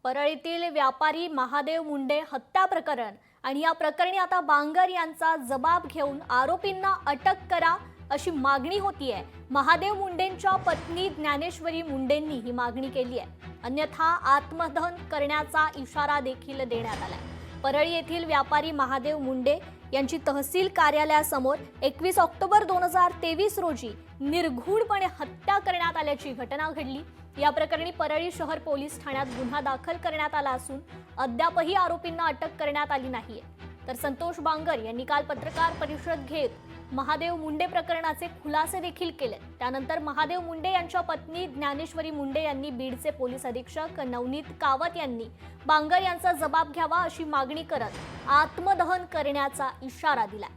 परळीतील व्यापारी महादेव मुंडे हत्या प्रकरण आणि या प्रकरणी आता बांगर यांचा जबाब घेऊन आरोपींना अटक करा अशी मागणी होतीये। महादेव मुंडेंच्या पत्नी ज्ञानेश्वरी मुंडेंनी ही मागणी केली आहे। अन्यथा आत्मदहन करण्याचा इशारा देखील देण्यात आलाय। परळी येथील व्यापारी महादेव मुंडे यांची तहसील कार्यालयासमोर 21 ऑक्टोबर 2023 रोजी निर्घृणपणे हत्या करण्यात आल्याची घटना घडली। या प्रकरणी परळी शहर पोलीस ठाण्यात गुन्हा दाखल करण्यात आला असून अद्यापही आरोपींना अटक करण्यात आली नाहीये। तर संतोष बांगर यांनी काल पत्रकार परिषद घेत महादेव मुंडे प्रकरणाचे खुलासे देखील केले। त्यानंतर महादेव मुंडे यांच्या पत्नी ज्ञानेश्वरी मुंडे यांनी बीडचे पोलीस अधीक्षक नवनीत कावत यांनी बांगर यांचा जबाब घ्यावा अशी मागणी करत आत्मदहन करण्याचा इशारा दिला।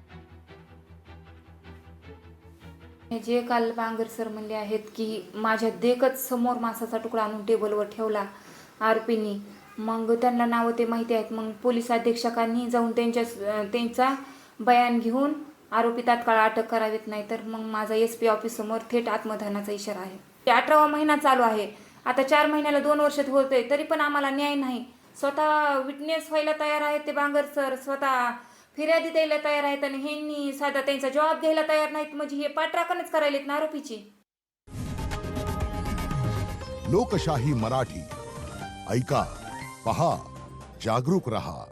जे काल बांगर सर म्हणले आहेत की माझ्या देखत समोर मांसाचा तुकडा आणून टेबलवर ठेवला आरोपींनी, मग त्यांना नाव ते माहिती आहेत। मग पोलीस अधीक्षकांनी जाऊन त्यांचा बयान घेऊन आरोपी तात्काळ अटक करावीत, नाही तर मग माझा SP ऑफिस समोर थेट आत्मदहनाचा इशारा आहे। 18वा महिना चालू आहे, आता 4 महिन्याला 2 वर्ष होतंय, तरी पण आम्हाला न्याय नाही। स्वतः विटनेस व्हायला तयार आहेत ते बांगर सर, स्वतः फिर्यादी द्यायला तयार आहेत आणि ह्यांनी साधा त्यांचा जबाब घ्यायला तयार नाहीत। म्हणजे हे पाठराखणच करायलेत ना आरोपीची। लोकशाही मराठी ऐका, पहा, जागरूक रहा।